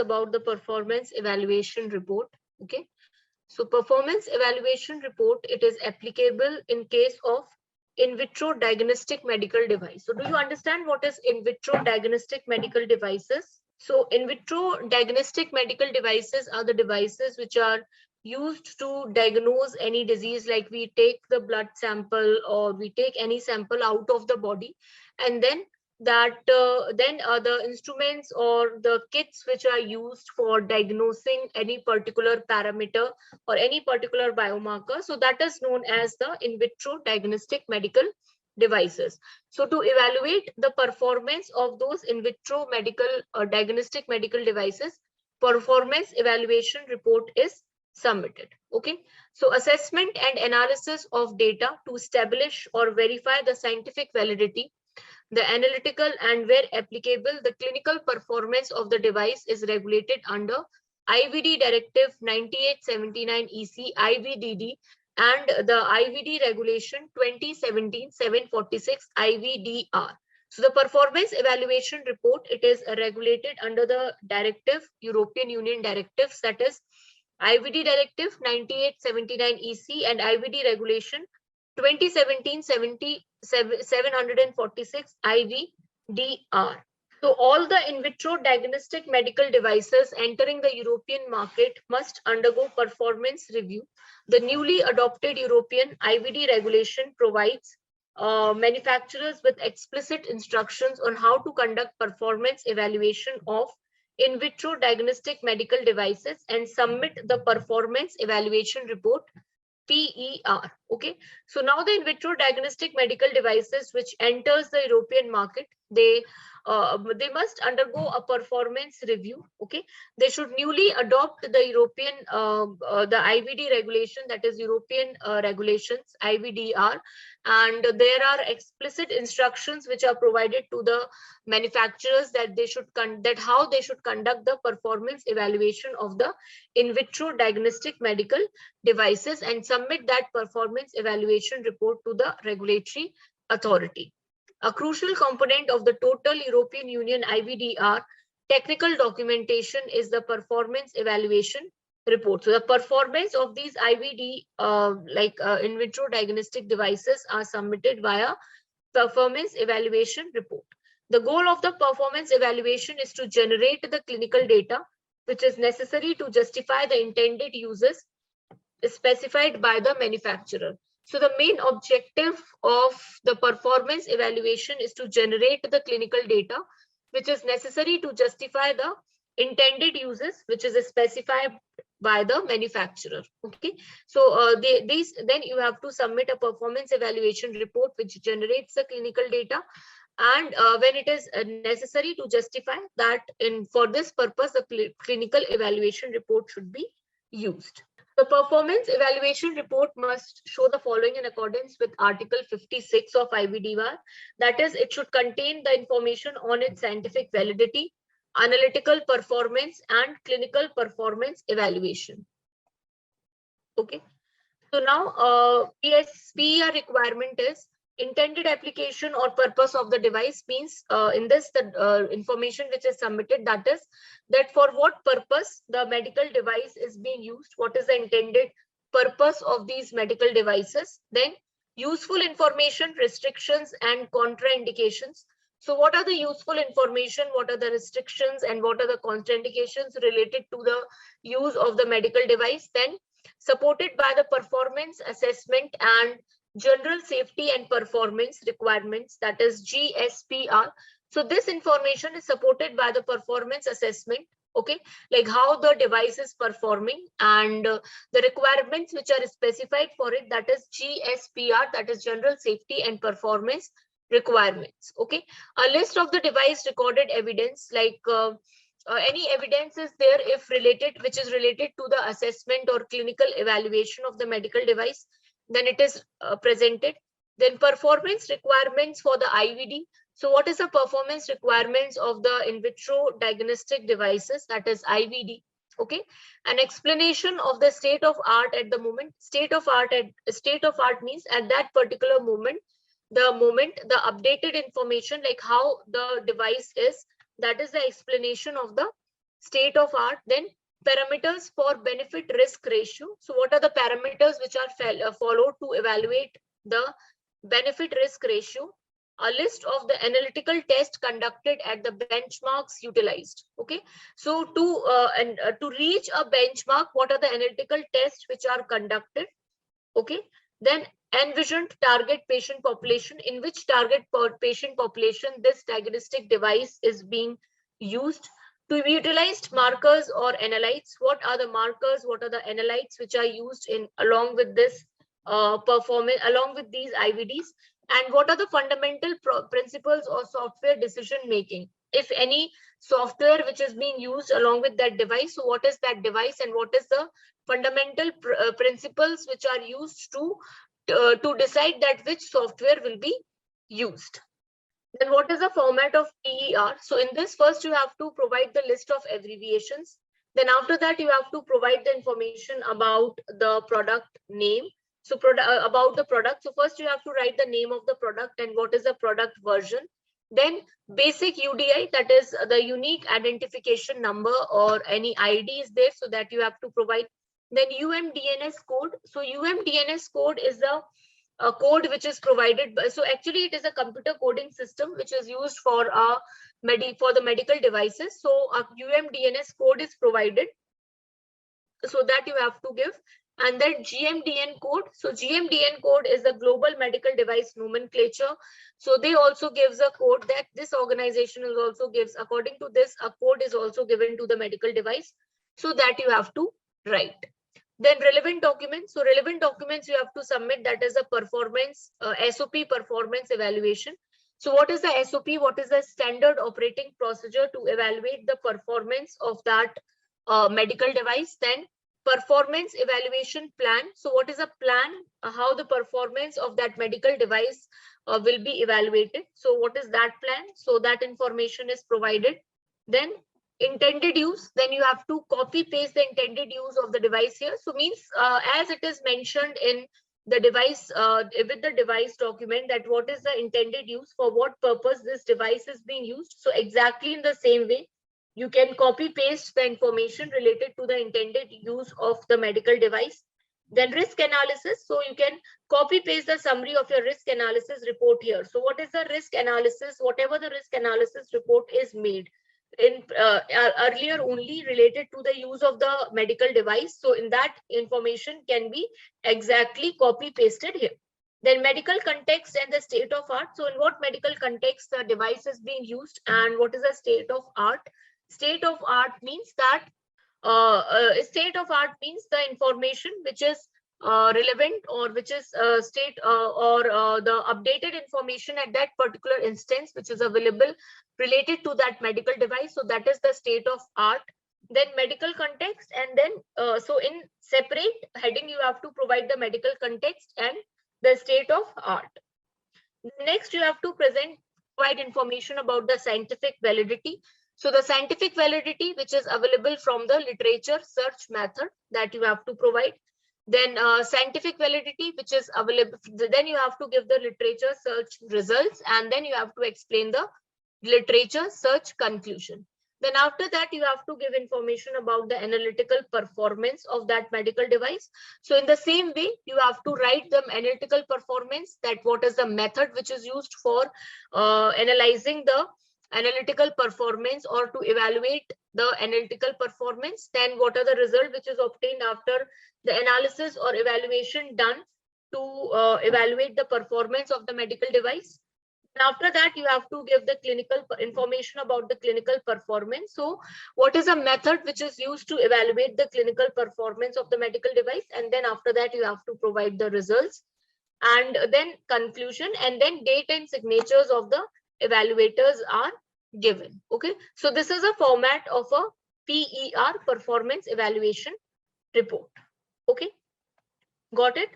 about the performance evaluation report. Okay, so performance evaluation report, it is applicable in case of in vitro diagnostic medical device. So do you understand what is in vitro diagnostic medical devices? So in vitro diagnostic medical devices are the devices which are used to diagnose any disease, like we take the blood sample or we take any sample out of the body, and then the instruments or the kits which are used for diagnosing any particular parameter or any particular biomarker. So that is known as the in vitro diagnostic medical devices. So to evaluate the performance of those in vitro medical or diagnostic medical devices, performance evaluation report is submitted. Okay, so assessment and analysis of data to establish or verify the scientific validity, the analytical, and where applicable, the clinical performance of the device is regulated under IVD Directive 9879 EC IVDD and the IVD Regulation 2017-746 IVDR. So the performance evaluation report, it is regulated under the directive, European Union directives, that is IVD Directive 9879 EC and IVD Regulation 2017-746 IVDR. So all the in vitro diagnostic medical devices entering the European market must undergo performance review. The newly adopted European IVD regulation provides manufacturers with explicit instructions on how to conduct performance evaluation of in vitro diagnostic medical devices and submit the performance evaluation report, PER. Okay, so now the in vitro diagnostic medical devices which enters the European market, they must undergo a performance review. Okay, they should newly adopt the European the IVD regulation, that is European regulations IVDR, and there are explicit instructions which are provided to the manufacturers that they should how they should conduct the performance evaluation of the in vitro diagnostic medical devices and submit that performance evaluation report to the regulatory authority. A crucial component of the total European Union IVDR technical documentation is the performance evaluation report. So the performance of these IVD in vitro diagnostic devices are submitted via performance evaluation report. The goal of the performance evaluation is to generate the clinical data which is necessary to justify the intended uses specified by the manufacturer. So the main objective of the performance evaluation is to generate the clinical data which is necessary to justify the intended uses which is specified by the manufacturer. Okay, so then you have to submit a performance evaluation report which generates the clinical data, and when it is necessary to justify that for this purpose the clinical evaluation report should be used. The performance evaluation report must show the following in accordance with Article 56 of IVDR. That is, it should contain the information on its scientific validity, analytical performance, and clinical performance evaluation. Okay. So now PER requirement is intended application or purpose of the device, means in this the information which is submitted, that is that for what purpose the medical device is being used, what is the intended purpose of these medical devices, then useful information, restrictions, and contraindications. So what are the useful information, what are the restrictions, and what are the contraindications related to the use of the medical device, then supported by the performance assessment and general safety and performance requirements, that is GSPR. So this information is supported by the performance assessment, okay, like how the device is performing, and the requirements which are specified for it, that is GSPR, that is general safety and performance requirements. Okay, a list of the device recorded evidence, like any evidence is there if related, which is related to the assessment or clinical evaluation of the medical device, then it is presented. Then performance requirements for the IVD. So what is the performance requirements of the in vitro diagnostic devices, that is IVD. Okay, an explanation of the state of art at the moment. State of art means at that particular moment, the updated information, like how the device is, that is the explanation of the state of art, then parameters for benefit risk ratio. So what are the parameters which are followed to evaluate the benefit risk ratio? A list of the analytical tests conducted at the benchmarks utilized. Okay, so to reach a benchmark, what are the analytical tests which are conducted? Okay, then envisioned target patient population, in which target patient population this diagnostic device is being used. To be utilized markers or analytes, what are the markers, what are the analytes which are used in along with this performance, along with these IVDs, and what are the fundamental principles of software decision making, if any software which is being used along with that device. So what is that device and what is the fundamental principles which are used to decide that which software will be used. Then what is the format of PER? So in this, first you have to provide the list of abbreviations. Then after that, you have to provide the information about the product name. So about the product. So first you have to write the name of the product and what is the product version. Then basic UDI, that is the unique identification number or any ID is there, so that you have to provide. Then UMDNS code. So UMDNS code is the code which is provided by, so actually it is a computer coding system which is used for the medical devices. So a UMDNS code is provided, so that you have to give. And then GMDN code. So GMDN code is the global medical device nomenclature. So they also gives a code that this organization is also gives. According to this, a code is also given to the medical device, so that you have to write. Then relevant documents. So relevant documents you have to submit, that is a performance SOP performance evaluation. So what is the SOP? What is the standard operating procedure to evaluate the performance of that medical device? Then performance evaluation plan. So what is a plan? How the performance of that medical device will be evaluated. So what is that plan? So that information is provided. Then intended use, then you have to copy paste the intended use of the device here. So means as it is mentioned in the device with the device document, that what is the intended use, for what purpose this device is being used. So exactly in the same way, you can copy paste the information related to the intended use of the medical device. Then risk analysis. So you can copy paste the summary of your risk analysis report here. So what is the risk analysis? Whatever the risk analysis report is made in earlier only related to the use of the medical device. So in that information can be exactly copy pasted here. Then medical context and the state of art. So in what medical context the device is being used and what is the state of art? State of art means that state of art means the information which is relevant or which is the updated information at that particular instance which is available related to that medical device. So that is the state of art. Then medical context, and then so in separate heading you have to provide the medical context and the state of art. Next you have to provide information about the scientific validity. So the scientific validity which is available from the literature search method, that you have to provide. Then scientific validity which is available, then you have to give the literature search results, and then you have to explain the literature search conclusion. Then after that you have to give information about the analytical performance of that medical device. So in the same way you have to write the analytical performance, that what is the method which is used for analyzing the analytical performance or to evaluate the analytical performance. Then what are the result which is obtained after the analysis or evaluation done to evaluate the performance of the medical device. And after that you have to give the clinical information about the clinical performance. So what is a method which is used to evaluate the clinical performance of the medical device, and then after that you have to provide the results, and then conclusion, and then date and signatures of the evaluators are given. Okay, so this is a format of a PER performance evaluation report. Okay, got it?